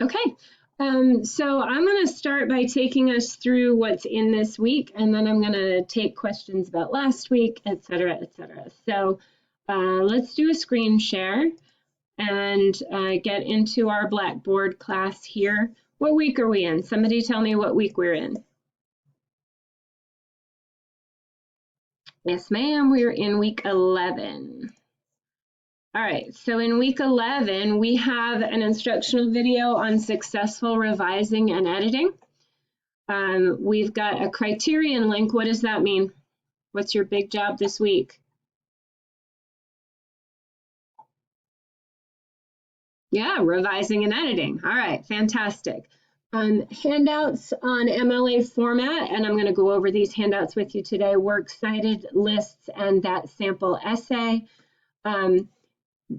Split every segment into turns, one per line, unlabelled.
Okay, so I'm going to start by taking us through what's in this week, and then I'm going to take questions about last week, et cetera, et cetera. So let's do a screen share and get into our Blackboard class here. What week are we in? Somebody tell me what week we're in. Yes, ma'am, we're in week 11. All right, so in week 11, we have an instructional video on successful revising and editing. We've got a Criterion link. What does that mean? What's your big job this week? Yeah, revising and editing. All right, fantastic. Handouts on MLA format, and I'm going to go over these handouts with you today. Works cited, lists, and that sample essay.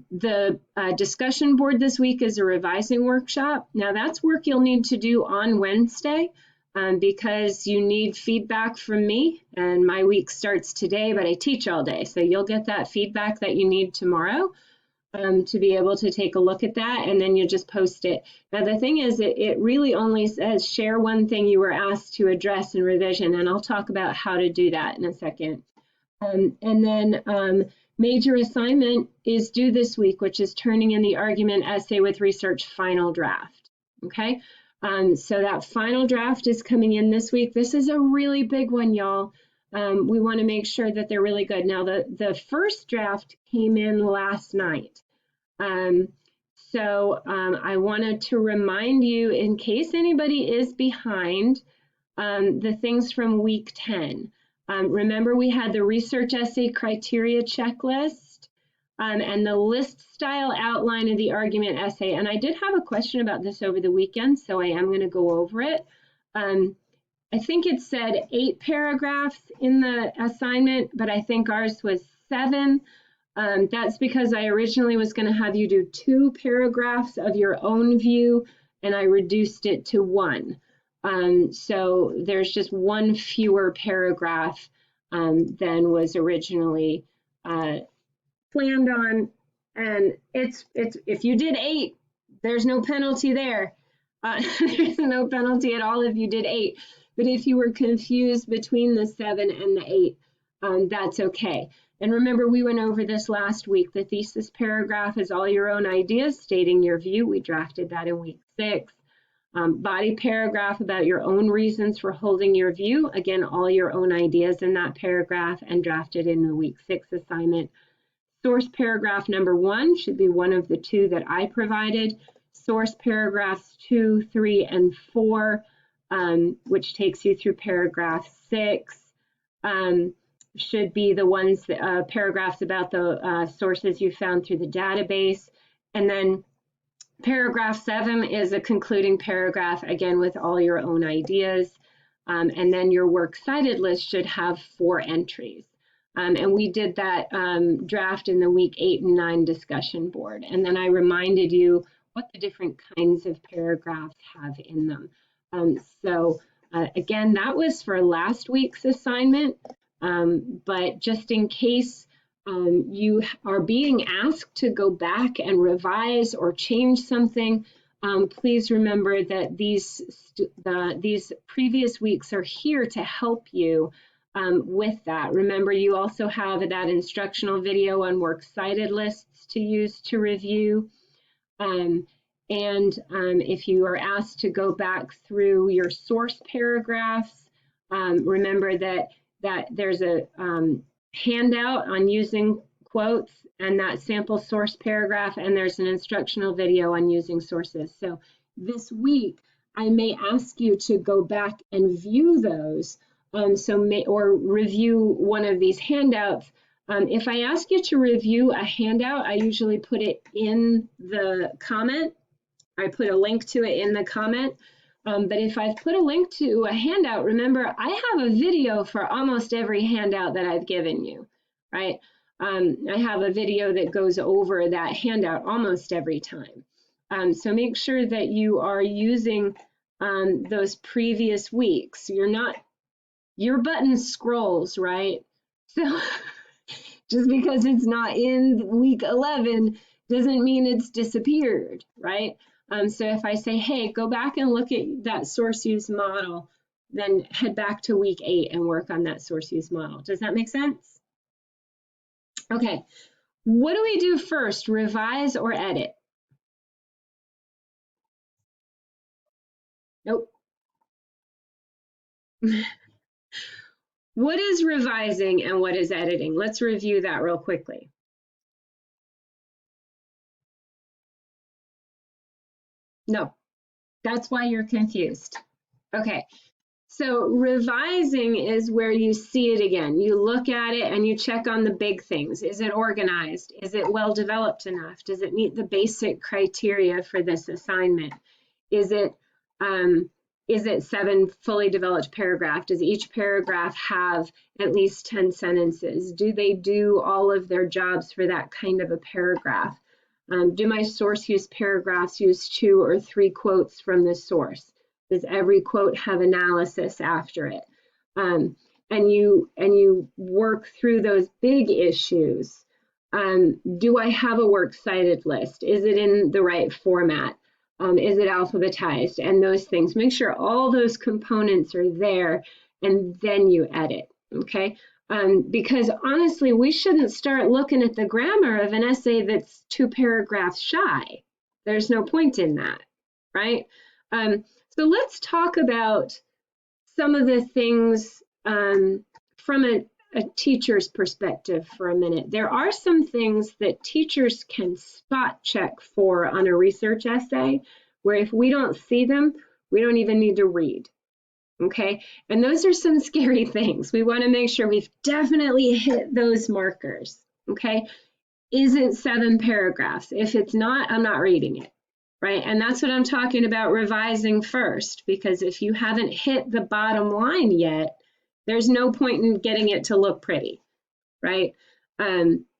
The discussion board this week is a revising workshop. Now that's work you'll need to do on Wednesday because you need feedback from me, and my week starts today, but I teach all day. So you'll get that feedback that you need tomorrow to be able to take a look at that, and then you just post it. Now the thing is, it really only says share one thing you were asked to address in revision, and I'll talk about how to do that in a second. And then major assignment is due this week, which is turning in the argument essay with research final draft. Okay, so that final draft is coming in this week. This is a really big one, y'all. We want to make sure that they're really good. Now, the first draft came in last night. So I wanted to remind you, in case anybody is behind, the things from week 10. Remember, we had the research essay criteria checklist and the list style outline of the argument essay. And I did have a question about this over the weekend, so I am going to go over it. I think it said 8 paragraphs in the assignment, but I think ours was 7. That's because I originally was going to have you do 2 paragraphs of your own view, and I reduced it to 1. So there's just 1 fewer paragraph than was originally planned on. And it's if you did 8, there's no penalty there. There's no penalty at all if you did 8. But if you were confused between the 7 and the 8, that's okay. And remember, we went over this last week. The thesis paragraph is all your own ideas stating your view. We drafted that in week 6. Body paragraph about your own reasons for holding your view. Again, all your own ideas in that paragraph and drafted in the week 6 assignment. Source paragraph number 1 should be one of the 2 that I provided. Source paragraphs 2, 3, and 4, which takes you through paragraph 6, should be the ones, paragraphs about the sources you found through the database. And then paragraph 7 is a concluding paragraph, again, with all your own ideas. And then your works cited list should have 4 entries. And we did that draft in the week 8 and 9 discussion board. And then I reminded you what the different kinds of paragraphs have in them. So again, that was for last week's assignment. But just in case you are being asked to go back and revise or change something, please remember that these previous weeks are here to help you with that. Remember, you also have that instructional video on works cited lists to use to review. And if you are asked to go back through your source paragraphs, remember that there's a handout on using quotes and that sample source paragraph, and there's an instructional video on using sources. So this week, I may ask you to go back and view those, or review one of these handouts. If I ask you to review a handout, I usually put it in the comment. I put a link to it in the comment. But if I've put a link to a handout, remember, I have a video for almost every handout that I've given you, right? I have a video that goes over that handout almost every time. So make sure that you are using those previous weeks. Your button scrolls, right? So just because it's not in week 11 doesn't mean it's disappeared, right? So if I say, hey, go back and look at that source use model, then head back to week 8 and work on that source use model. Does that make sense? Okay, what do we do first, revise or edit? Nope. What is revising and what is editing? Let's review that real quickly. No, that's why you're confused. Okay, so revising is where you see it again. You look at it and you check on the big things. Is it organized? Is it well developed enough? Does it meet the basic criteria for this assignment? Is it 7 fully developed paragraphs? Does each paragraph have at least 10 sentences? Do they do all of their jobs for that kind of a paragraph? Do my source use paragraphs use 2 or 3 quotes from the source? Does every quote have analysis after it? And you work through those big issues. Do I have a works cited list? Is it in the right format? Is it alphabetized? And those things. Make sure all those components are there, and then you edit, okay? Because honestly, we shouldn't start looking at the grammar of an essay that's 2 paragraphs shy. There's no point in that, right? So let's talk about some of the things from a teacher's perspective for a minute. There are some things that teachers can spot check for on a research essay, where if we don't see them, we don't even need to read. Okay, and those are some scary things. We want to make sure we've definitely hit those markers. Okay, is it 7 paragraphs? If it's not, I'm not reading it, right? And that's what I'm talking about, revising first, because if you haven't hit the bottom line yet, there's no point in getting it to look pretty, right?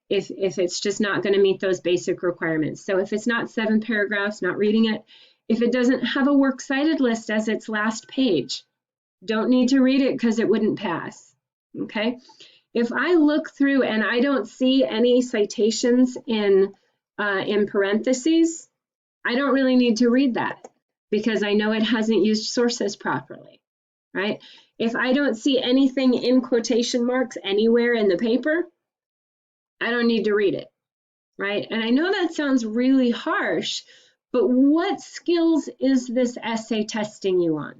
If it's just not going to meet those basic requirements. So if it's not 7 paragraphs, not reading it. If it doesn't have a works cited list as its last page, don't need to read it because it wouldn't pass, okay? If I look through and I don't see any citations in parentheses, I don't really need to read that because I know it hasn't used sources properly, right? If I don't see anything in quotation marks anywhere in the paper, I don't need to read it, right? And I know that sounds really harsh, but what skills is this essay testing you on?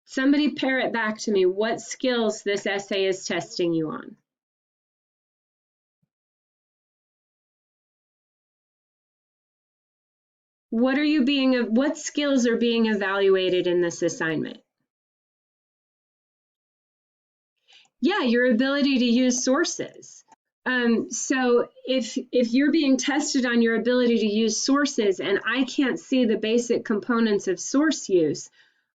Somebody parrot back to me what skills this essay is testing you on. What skills are being evaluated in this assignment? Yeah, your ability to use sources. So if you're being tested on your ability to use sources and I can't see the basic components of source use,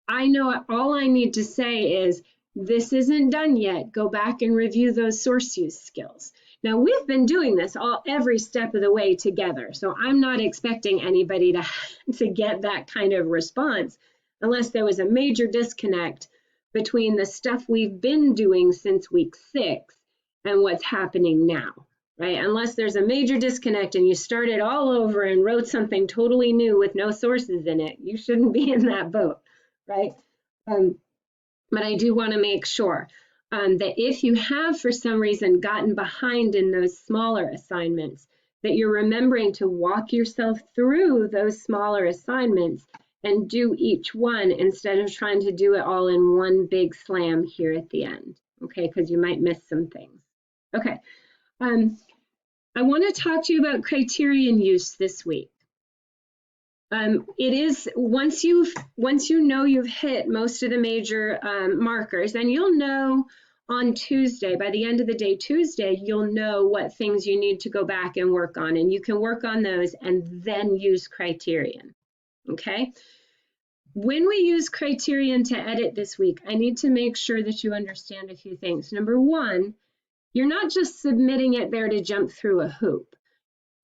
I know all I need to say is, this isn't done yet. Go back and review those source use skills. Now, we've been doing this every step of the way together, so I'm not expecting anybody to get that kind of response unless there was a major disconnect between the stuff we've been doing since week 6 and what's happening now, right? Unless there's a major disconnect and you started all over and wrote something totally new with no sources in it, you shouldn't be in that boat, right? But I do want to make sure that if you have, for some reason, gotten behind in those smaller assignments, that you're remembering to walk yourself through those smaller assignments and do each one instead of trying to do it all in one big slam here at the end, okay? Because you might miss some things. Okay, I want to talk to you about criterion use this week. It is once you know you've hit most of the major markers, and you'll know on Tuesday, by the end of the day Tuesday, you'll know what things you need to go back and work on, and you can work on those and then use Criterion, okay? When we use Criterion to edit this week, I need to make sure that you understand a few things. Number one, you're not just submitting it there to jump through a hoop.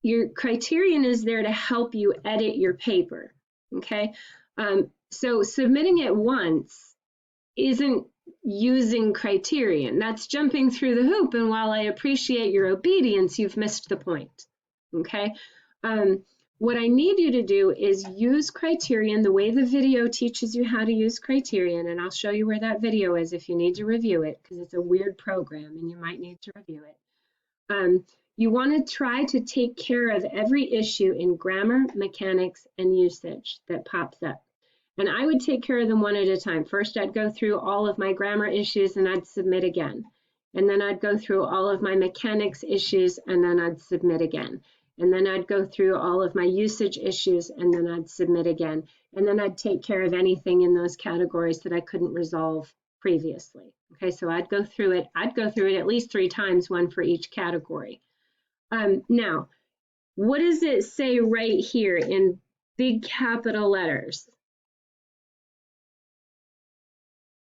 Your Criterion is there to help you edit your paper, okay? So submitting it once isn't using Criterion. That's jumping through the hoop, and while I appreciate your obedience, you've missed the point, okay? what I need you to do is use Criterion the way the video teaches you how to use Criterion, and I'll show you where that video is if you need to review it, because it's a weird program and you might need to review it. You want to try to take care of every issue in grammar, mechanics, and usage that pops up. And I would take care of them one at a time. First, I'd go through all of my grammar issues and I'd submit again. And then I'd go through all of my mechanics issues and then I'd submit again. And then I'd go through all of my usage issues and then I'd submit again. And then I'd take care of anything in those categories that I couldn't resolve previously. Okay, so I'd go through it. I'd go through it at least 3 times, one for each category. Now, what does it say right here in big capital letters?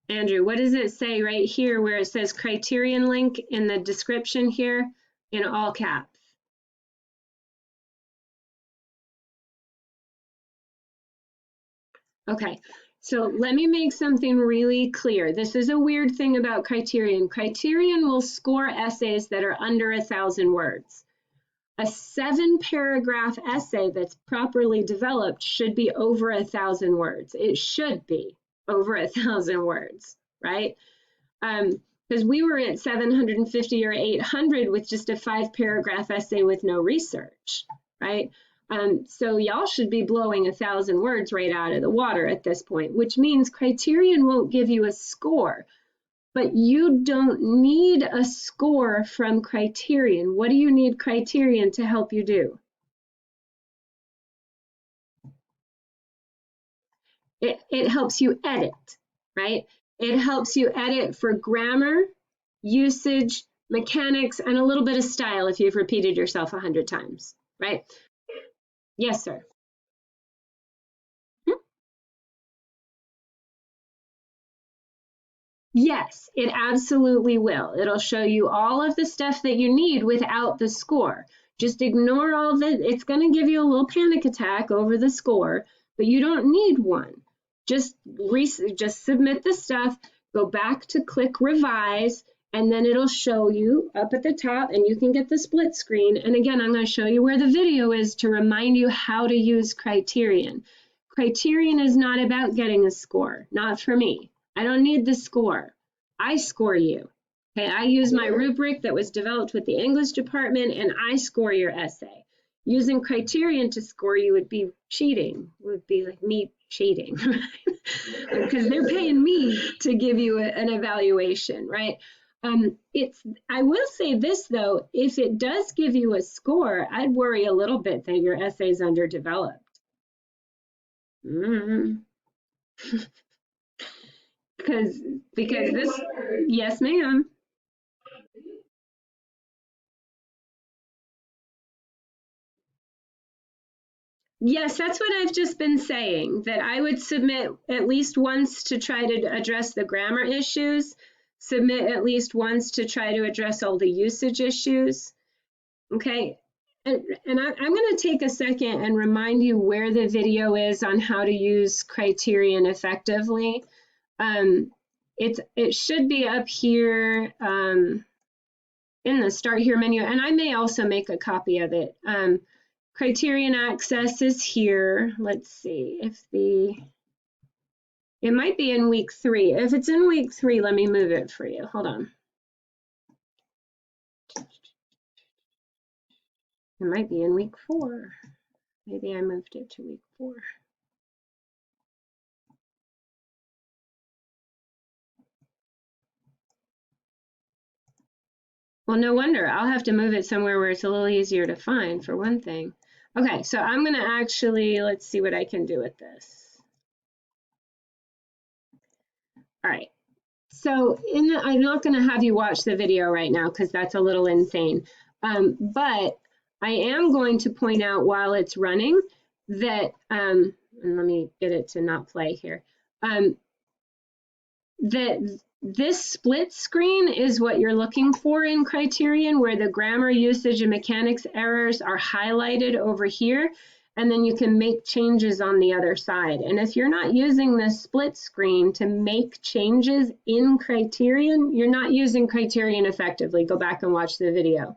Andrew, what does it say right here where it says Criterion link in the description here in all caps? Okay, so let me make something really clear. This is a weird thing about Criterion. Criterion will score essays that are under 1,000 words. A 7-paragraph essay that's properly developed should be over 1,000 words. It should be over 1,000 words, right? Because we were at 750 or 800 with just a 5-paragraph essay with no research, right? So y'all should be blowing 1,000 words right out of the water at this point, which means Criterion won't give you a score. But you don't need a score from Criterion. What do you need Criterion to help you do? It helps you edit, right? It helps you edit for grammar, usage, mechanics, and a little bit of style if you've repeated yourself 100 times, right? Yes, sir. Yes, it absolutely will. It'll show you all of the stuff that you need without the score. Just ignore all the, it's going to give you a little panic attack over the score, but you don't need one. Just submit the stuff, go back to click revise, and then it'll show you up at the top and you can get the split screen. And again, I'm going to show you where the video is to remind you how to use Criterion. Criterion is not about getting a score, not for me. I don't need the score. I score you. Okay, I use my rubric that was developed with the English department and I score your essay. Using Criterion to score you would be cheating, would be like me cheating, because they're paying me to give you an evaluation, right? I will say this though, if it does give you a score, I'd worry a little bit that your essay is underdeveloped. Because this, yes, ma'am. Yes, that's what I've just been saying, that I would submit at least once to try to address the grammar issues, submit at least once to try to address all the usage issues. Okay, and I'm going to take a second and remind you where the video is on how to use Criterion effectively. It should be up here in the Start Here menu, and I may also make a copy of it. Criterion access is here. Let's see if it might be in week 3. If it's in week 3, let me move it for you. Hold on. It might be in week 4. Maybe I moved it to week 4. Well, no wonder. I'll have to move it somewhere where it's a little easier to find, for one thing. Okay, so I'm going to actually, let's see what I can do with this. All right. So I'm not going to have you watch the video right now because that's a little insane. But I am going to point out while it's running that, and let me get it to not play here, that this split screen is what you're looking for in Criterion, where the grammar, usage, and mechanics errors are highlighted over here, and then you can make changes on the other side. And if you're not using this split screen to make changes in Criterion, you're not using Criterion effectively. Go back and watch the video.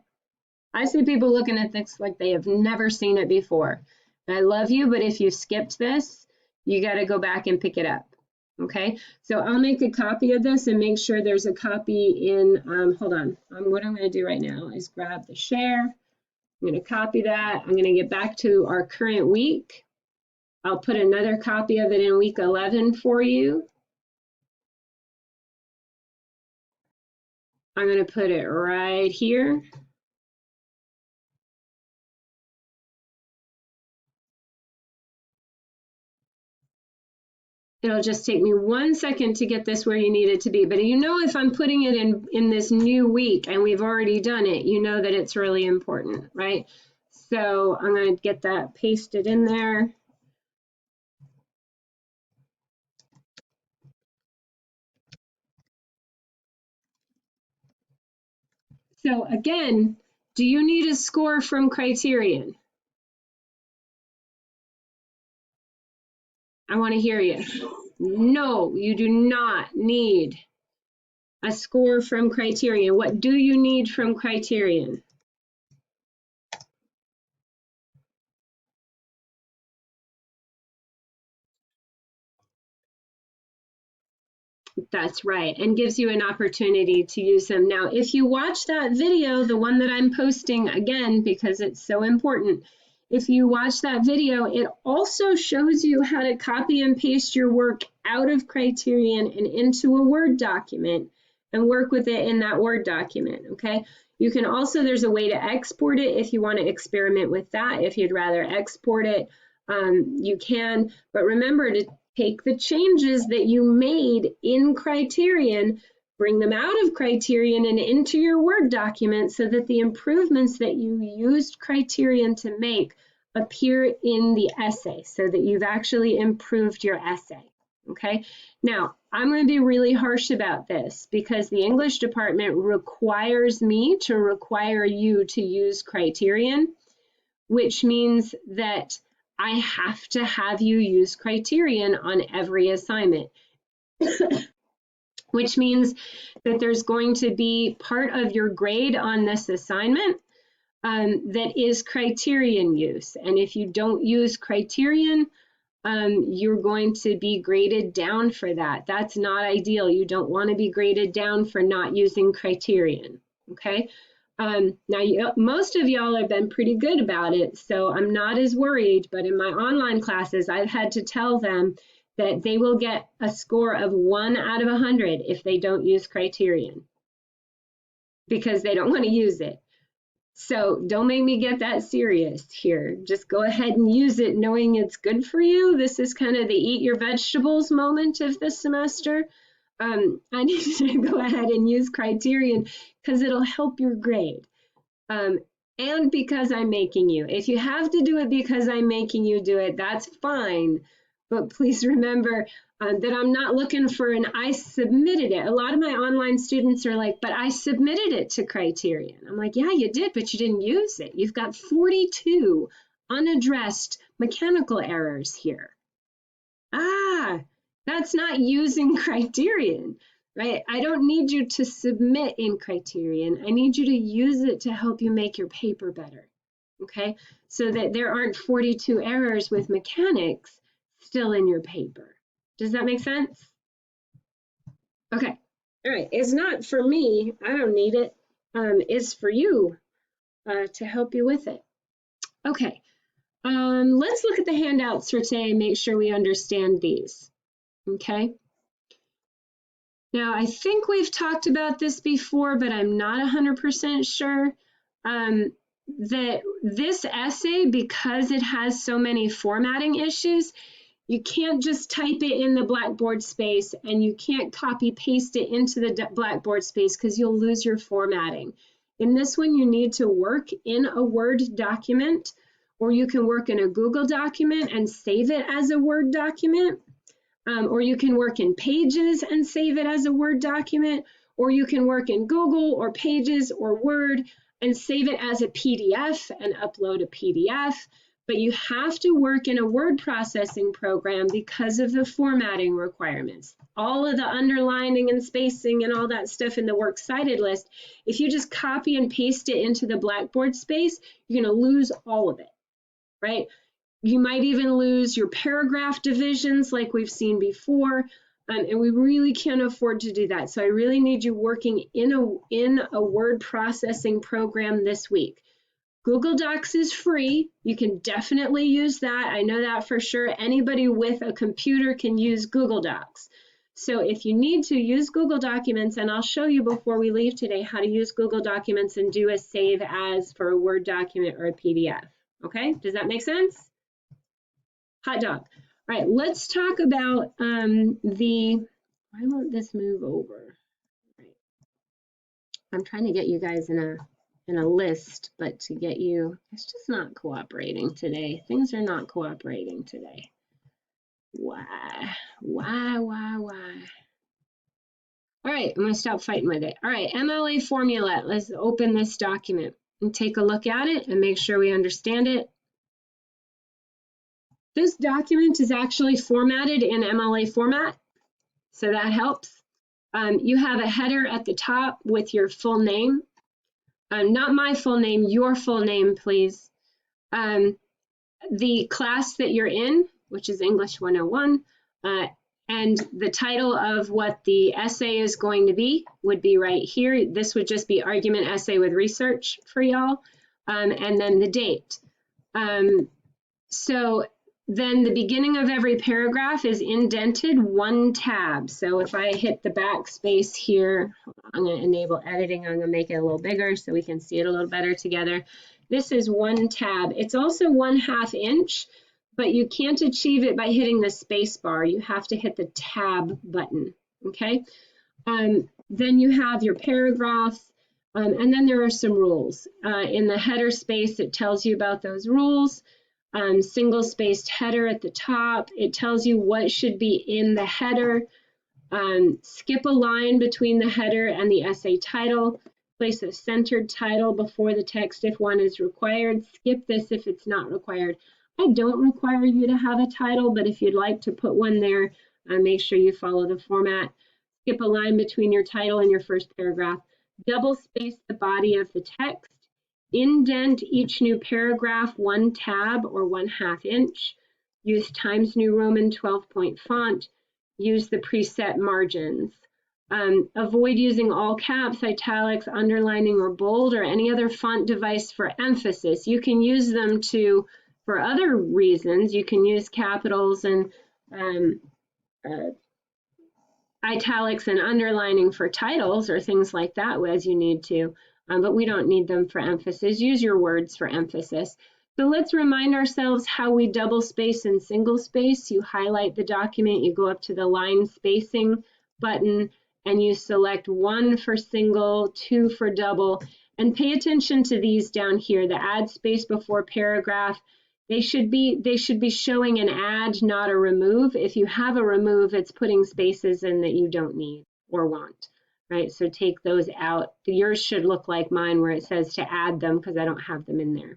I see people looking at this like they have never seen it before. I love you, but if you skipped this, you got to go back and pick it up. Okay, so I'll make a copy of this and make sure there's a copy in, hold on, what I'm going to do right now is grab the share. I'm going to copy that. I'm going to get back to our current week. I'll put another copy of it in week 11 for you. I'm going to put it right here. It'll just take me 1 second to get this where you need it to be. But you know, if I'm putting it in this new week and we've already done it, you know that it's really important, right? So I'm going to get that pasted in there. So again, do you need a score from Criterion? I want to hear you. No, you do not need a score from Criterion. What do you need from Criterion? That's right, and gives you an opportunity to use them. Now, if you watch that video, the one that I'm posting again, because it's so important, if you watch that video, it also shows you how to copy and paste your work out of Criterion and into a Word document and work with it in that Word document, okay? You can also, there's a way to export it if you want to experiment with that. If you'd rather export it, you can, but remember to take the changes that you made in Criterion, bring them out of Criterion and into your Word document so that the improvements that you used Criterion to make appear in the essay so that you've actually improved your essay. Okay, now I'm going to be really harsh about this because the English department requires me to require you to use Criterion, which means that I have to have you use Criterion on every assignment, which means that there's going to be part of your grade on this assignment that is Criterion use. And if you don't use Criterion, you're going to be graded down for that. That's not ideal. You don't want to be graded down for not using Criterion, okay? Now, most of y'all have been pretty good about it, so I'm not as worried, but in my online classes, I've had to tell them that they will get a score of 1 out of 100 if they don't use Criterion because they don't want to use it. So don't make me get that serious here. Just go ahead and use it knowing it's good for you. This is kind of the eat your vegetables moment of the semester. I need you to go ahead and use Criterion because it'll help your grade. And because I'm making you. If you have to do it because I'm making you do it, that's fine. But please remember that I'm not looking for an I submitted it. A lot of my online students are like, but I submitted it to Criterion. I'm like, yeah, you did, but you didn't use it. You've got 42 unaddressed mechanical errors here. That's not using Criterion, right? I don't need you to submit in Criterion. I need you to use it to help you make your paper better, okay? So that there aren't 42 errors with mechanics still in your paper. Does that make sense? Okay, all right, it's not for me, I don't need it. It's for you to help you with it. Okay, let's look at the handouts for today and make sure we understand these, okay? Now, I think we've talked about this before, but I'm not 100% sure that this essay, because it has so many formatting issues, you can't just type it in the Blackboard space and you can't copy paste it into the Blackboard space because you'll lose your formatting. In this one, you need to work in a Word document, or you can work in a Google document and save it as a Word document, or you can work in Pages and save it as a Word document, or you can work in Google or Pages or Word and save it as a PDF and upload a PDF. But you have to work in a word processing program because of the formatting requirements. All of the underlining and spacing and all that stuff in the works cited list, if you just copy and paste it into the Blackboard space, you're going to lose all of it, right? You might even lose your paragraph divisions like we've seen before, and we really can't afford to do that. So I really need you working in a word processing program this week. Google Docs is free. You can definitely use that. I know that for sure. Anybody with a computer can use Google Docs. So if you need to, use Google Documents, and I'll show you before we leave today how to use Google Documents and do a save as for a Word document or a PDF. Okay, does that make sense? Hot dog. All right, let's talk about why won't this move over? Right. I'm trying to get you guys in a list, but to get you, it's just not cooperating today. Things are not cooperating today. Why? All right, I'm gonna stop fighting with it. All right, MLA Format. Let's open this document and take a look at it and make sure we understand it. This document is actually formatted in MLA Format, so that helps. You have a header at the top with your full name. Not my full name, your full name, please. The class that you're in, which is English 101, and the title of what the essay is going to be would be right here. This would just be argument essay with research for y'all, and then the date. So then the beginning of every paragraph is indented one tab. So if I hit the backspace here, I'm going to enable editing. I'm going to make it a little bigger so we can see it a little better together. This is one tab. It's also 1/2 inch, but you can't achieve it by hitting the space bar. You have to hit the tab button, okay? Then you have your paragraphs, and then there are some rules. In the header space, it tells you about those rules. Single spaced header at the top. It tells you what should be in the header. Skip a line between the header and the essay title. Place a centered title before the text if one is required. Skip this if it's not required. I don't require you to have a title, but if you'd like to put one there, make sure you follow the format. Skip a line between your title and your first paragraph. Double space the body of the text. Indent each new paragraph 1 tab or 1/2 inch. Use Times New Roman 12-point font. Use the preset margins. Avoid using all caps, italics, underlining, or bold, or any other font device for emphasis. You can use them for other reasons. You can use capitals and italics and underlining for titles or things like that as you need to. But we don't need them for emphasis. Use your words for emphasis. So let's remind ourselves how we double space and single space. You highlight the document, you go up to the line spacing button, and you select 1 for single, 2 for double, and pay attention to these down here, the add space before paragraph. They should be showing an add, not a remove. If you have a remove, it's putting spaces in that you don't need or want. Right, so take those out. Yours should look like mine where it says to add them because I don't have them in there.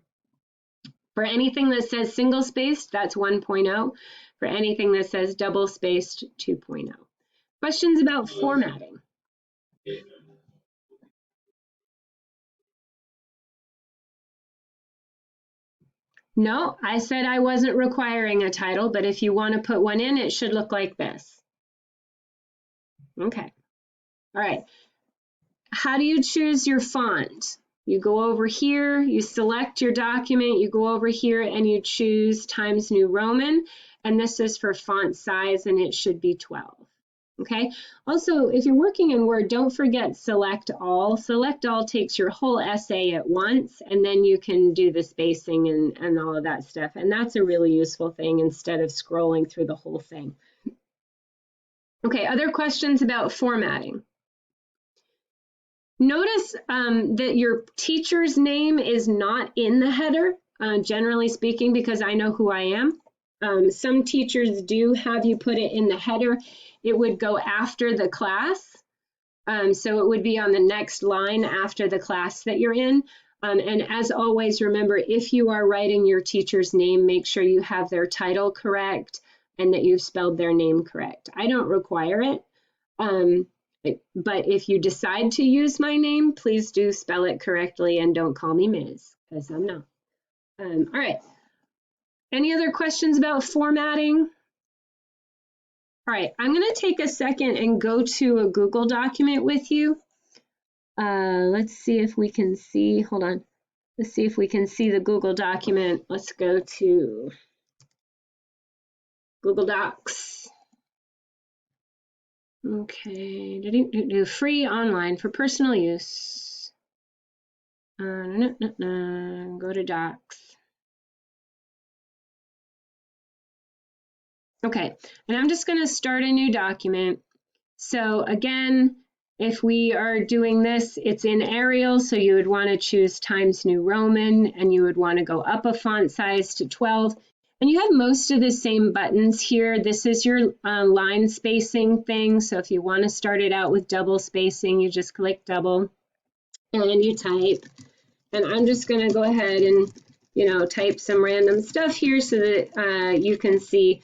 For anything that says single spaced, that's 1.0. For anything that says double spaced, 2.0. Questions about formatting? No, I said I wasn't requiring a title, but if you want to put one in, it should look like this. Okay, all right. How do you choose your font? You go over here, you select your document, you go over here and you choose Times New Roman, and this is for font size and it should be 12. Okay, also if you're working in Word, don't forget Select All. Select All takes your whole essay at once and then you can do the spacing and all of that stuff, and that's a really useful thing instead of scrolling through the whole thing. Okay, other questions about formatting? Notice that your teacher's name is not in the header, generally speaking, because I know who I am. Some teachers do have you put it in the header. It would go after the class. So it would be on the next line after the class that you're in. And as always, remember, if you are writing your teacher's name, make sure you have their title correct and that you've spelled their name correct. I don't require it. But if you decide to use my name, please do spell it correctly and don't call me Ms. because I'm not. All right. Any other questions about formatting? All right, I'm going to take a second and go to a Google document with you. Let's see if we can see, hold on. Let's see if we can see the Google document. Let's go to Google Docs. Okay, free online for personal use. Go to Docs. Okay, and I'm just going to start a new document. So again, if we are doing this, it's in Arial, so you would want to choose Times New Roman, and you would want to go up a font size to 12. And you have most of the same buttons here. This is your line spacing thing. So if you want to start it out with double spacing, you just click double and you type. And I'm just going to go ahead and, type some random stuff here so that you can see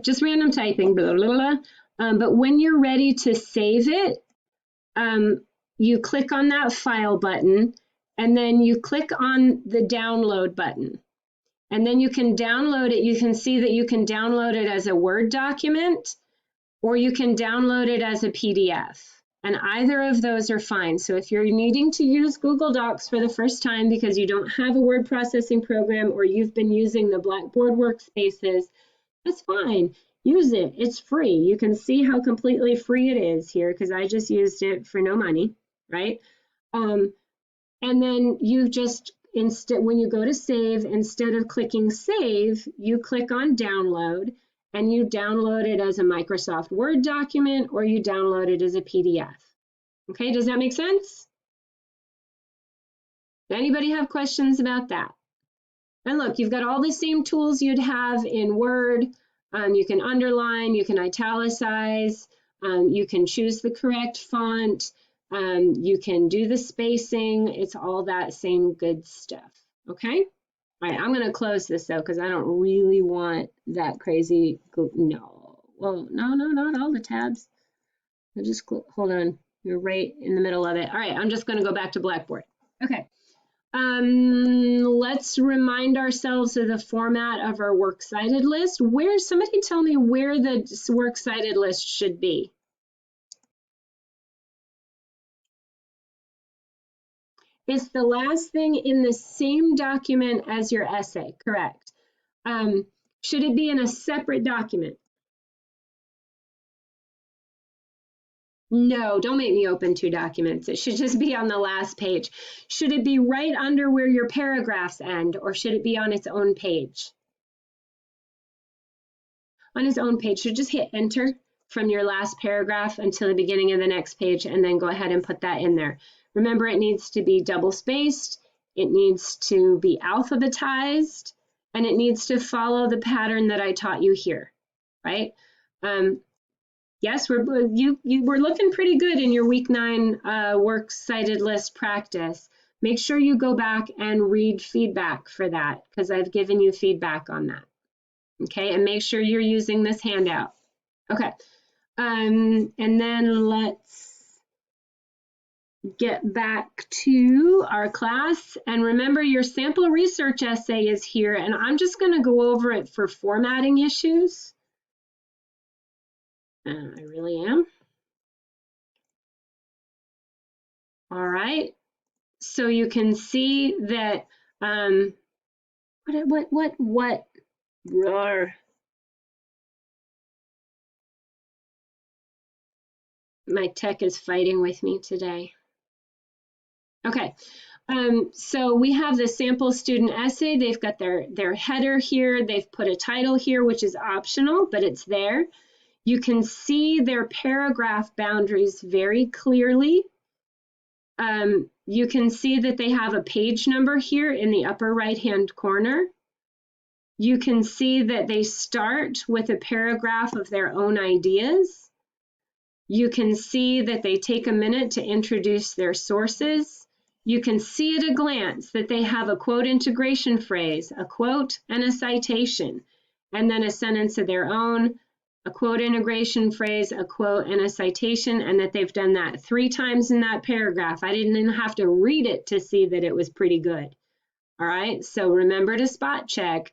just random typing, blah, blah, blah. But when you're ready to save it, you click on that file button, and then you click on the download button. And then you can download it. You can see that you can download it as a Word document, or you can download it as a PDF. And either of those are fine. So if you're needing to use Google Docs for the first time because you don't have a word processing program, or you've been using the Blackboard workspaces, that's fine. Use it. It's free. You can see how completely free it is here because I just used it for no money, right? And then you just, when you go to save, instead of clicking save, you click on download, and you download it as a Microsoft Word document, or you download it as a PDF. Okay, does that make sense? Anybody have questions about that? And look, you've got all the same tools you'd have in Word. You can underline, you can italicize, you can choose the correct font, you can do the spacing. It's all that same good stuff, okay? All right, I'm going to close this though because I don't really want that crazy, no. Well, no, not all the tabs. I'll just, hold on, you're right in the middle of it. All right, I'm just going to go back to Blackboard. Okay. Let's remind ourselves of the format of our works cited list. Somebody tell me where the works cited list should be. It's the last thing in the same document as your essay, correct? Should it be in a separate document? No, don't make me open two documents. It should just be on the last page. Should it be right under where your paragraphs end, or should it be on its own page? On its own page. So just hit enter from your last paragraph until the beginning of the next page, and then go ahead and put that in there. Remember, it needs to be double spaced, it needs to be alphabetized, and it needs to follow the pattern that I taught you here, right? Yes, we're looking pretty good in your week 9 works cited list practice. Make sure you go back and read feedback for that, because I've given you feedback on that. Okay, and make sure you're using this handout. Okay, and then let's get back to our class. And remember, your sample research essay is here, and I'm just going to go over it for formatting issues. I really am. All right, so you can see that what my tech is fighting with me today. Okay, so we have the sample student essay. They've got their header here. They've put a title here, which is optional, but it's there. You can see their paragraph boundaries very clearly. You can see that they have a page number here in the upper right-hand corner. You can see that they start with a paragraph of their own ideas. You can see that they take a minute to introduce their sources. You can see at a glance that they have a quote integration phrase, a quote and a citation, and then a sentence of their own, a quote integration phrase, a quote, and a citation, and that they've done that 3 times in that paragraph. I didn't even have to read it to see that it was pretty good. All right, so remember to spot check.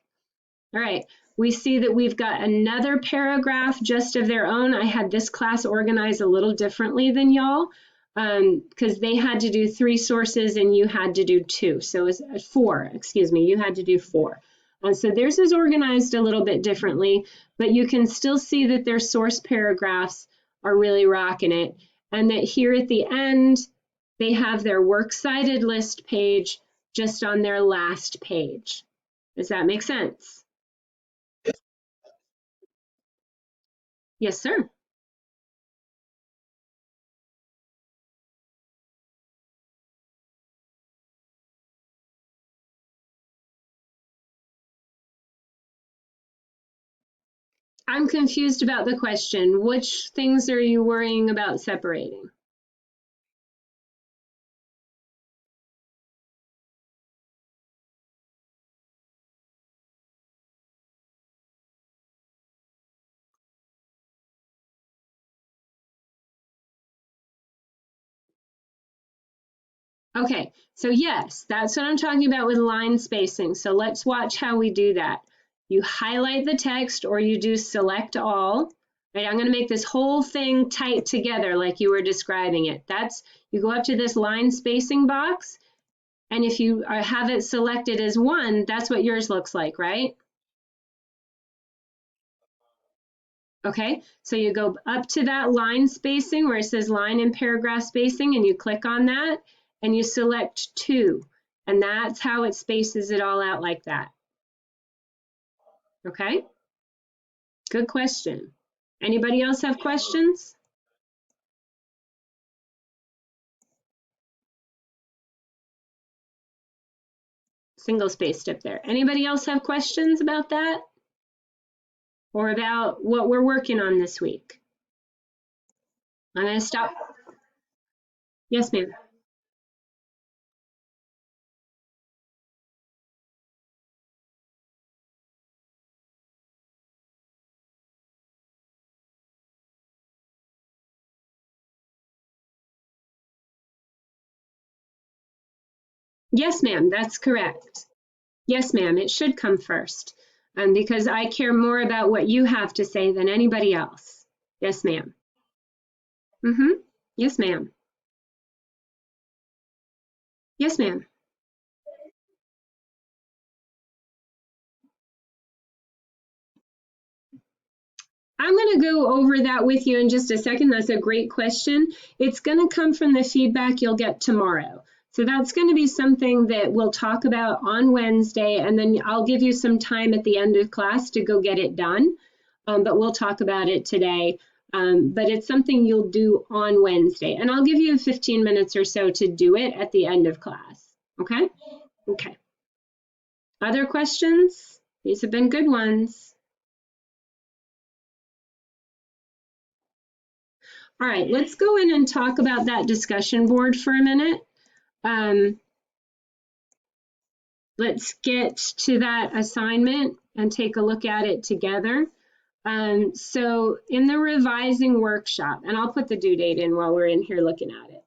All right, we see that we've got another paragraph just of their own. I had this class organized a little differently than y'all because they had to do 3 sources and you had to do 2. So it's 4, excuse me, you had to do 4. So theirs is organized a little bit differently, but you can still see that their source paragraphs are really rocking it. And that here at the end, they have their works cited list page just on their last page. Does that make sense? Yes, sir. I'm confused about the question. Which things are you worrying about separating? Okay, so yes, that's what I'm talking about with line spacing. So let's watch how we do that. You highlight the text or you do select all. Right, I'm going to make this whole thing tight together like you were describing it. That's, you go up to this line spacing box, and if you have it selected as 1, that's what yours looks like, right? Okay, so you go up to that line spacing where it says line and paragraph spacing, and you click on that and you select 2. And that's how it spaces it all out like that. Okay, good question. Anybody else have questions? Single spaced up there. Anybody else have questions about that? Or about what we're working on this week? I'm going to stop. Yes, ma'am. Yes, ma'am, that's correct. Yes, ma'am, it should come first because I care more about what you have to say than anybody else. Yes, ma'am. Mm-hmm. Yes, ma'am. Yes, ma'am. I'm going to go over that with you in just a second. That's a great question. It's going to come from the feedback you'll get tomorrow. So that's going to be something that we'll talk about on Wednesday, and then I'll give you some time at the end of class to go get it done. But we'll talk about it today. But it's something you'll do on Wednesday, and I'll give you 15 minutes or so to do it at the end of class. Okay? Okay. Other questions? These have been good ones. All right, let's go in and talk about that discussion board for a minute. Let's get to that assignment and take a look at it together. So in the revising workshop, and I'll put the due date in while we're in here looking at it.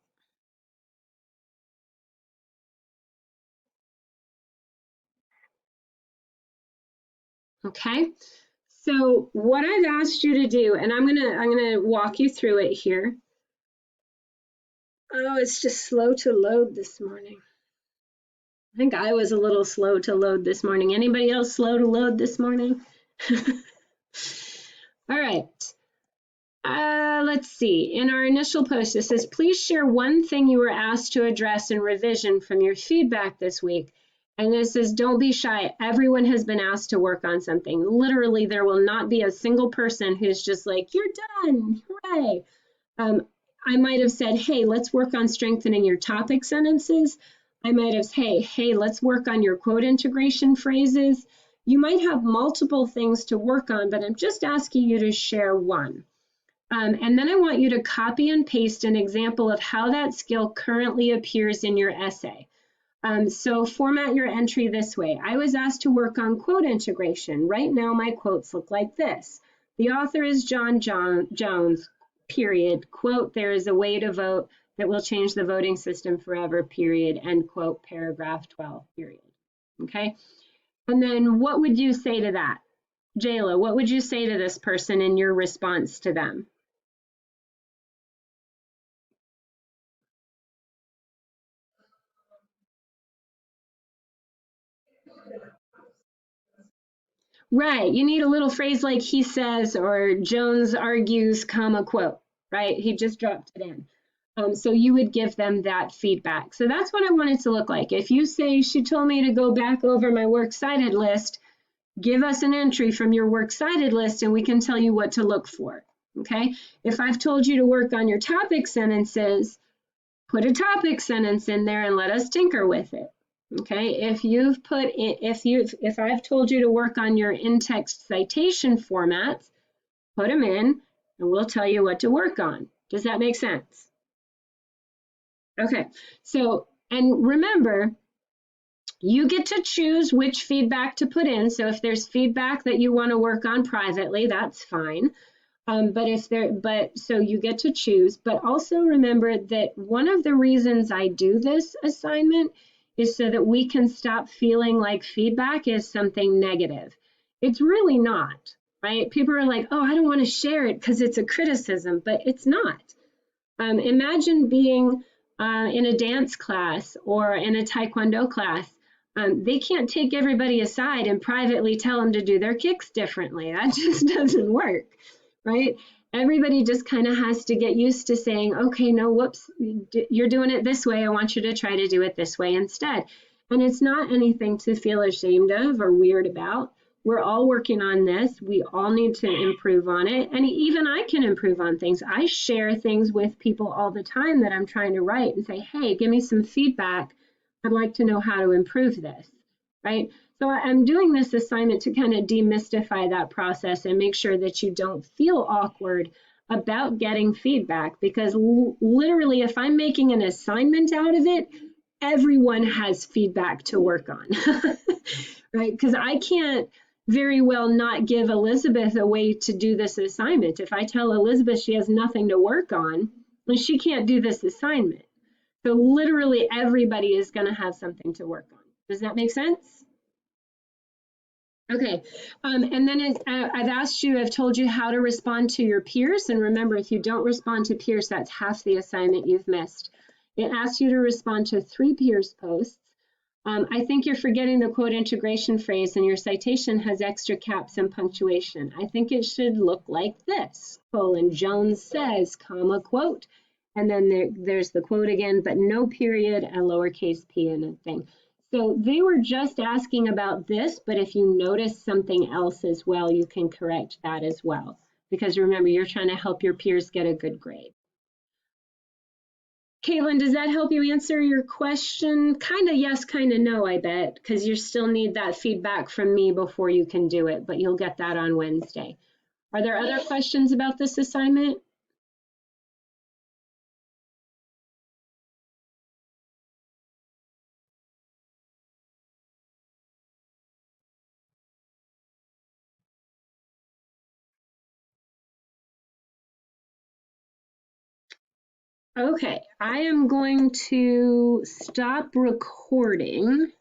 Okay, so what I've asked you to do, and I'm gonna walk you through it here. Oh, it's just slow to load this morning. I think I was a little slow to load this morning. Anybody else slow to load this morning? All right. Let's see. In our initial post, it says, please share one thing you were asked to address in revision from your feedback this week. And it says, don't be shy. Everyone has been asked to work on something. Literally, there will not be a single person who's just like, you're done. Hooray. I might have said, hey, let's work on strengthening your topic sentences. I might have said, hey, let's work on your quote integration phrases. You might have multiple things to work on, but I'm just asking you to share one. And then I want you to copy and paste an example of how that skill currently appears in your essay. So format your entry this way. I was asked to work on quote integration. Right now, my quotes look like this. The author is John Jones, period. Quote, there is a way to vote that will change the voting system forever, period. End quote, paragraph 12, period. Okay. And then what would you say to that? Jayla, what would you say to this person in your response to them? Right. You need a little phrase like he says or Jones argues, comma, quote, right? He just dropped it in. So you would give them that feedback. So that's what I want it to look like. If you say, she told me to go back over my works cited list, give us an entry from your works cited list and we can tell you what to look for. Okay. If I've told you to work on your topic sentences, put a topic sentence in there and let us tinker with it. Okay, if I've told you to work on your in-text citation formats, put them in and we'll tell you what to work on. Does that make sense? Okay, so, and remember, you get to choose which feedback to put in. So if there's feedback that you want to work on privately, that's fine. So you get to choose, but also remember that one of the reasons I do this assignment is so that we can stop feeling like feedback is something negative. It's really not, right? People are like, oh, I don't want to share it because it's a criticism, but it's not. Imagine being in a dance class or in a taekwondo class. They can't take everybody aside and privately tell them to do their kicks differently. That just doesn't work, right? Everybody just kind of has to get used to saying, okay, no, whoops, you're doing it this way. I want you to try to do it this way instead. And it's not anything to feel ashamed of or weird about. We're all working on this. We all need to improve on it. And even I can improve on things. I share things with people all the time that I'm trying to write and say, hey, give me some feedback. I'd like to know how to improve this, right? So I'm doing this assignment to kind of demystify that process and make sure that you don't feel awkward about getting feedback, because literally if I'm making an assignment out of it, everyone has feedback to work on, right? Because I can't very well not give Elizabeth a way to do this assignment. If I tell Elizabeth she has nothing to work on, then she can't do this assignment. So literally everybody is going to have something to work on. Does that make sense? Okay, and then I've asked you, I've told you how to respond to your peers. And remember, if you don't respond to peers, that's half the assignment you've missed. It asks you to respond to 3 peers posts. I think you're forgetting the quote integration phrase, and your citation has extra caps and punctuation. I think it should look like this: colon, Jones says, comma, quote. And then there's the quote again, but no period, a lowercase p and a thing. So they were just asking about this, but if you notice something else as well, you can correct that as well. Because remember, you're trying to help your peers get a good grade. Caitlin, does that help you answer your question? Kind of yes, kind of no, I bet, because you still need that feedback from me before you can do it, but you'll get that on Wednesday. Are there other questions about this assignment? Okay, I am going to stop recording.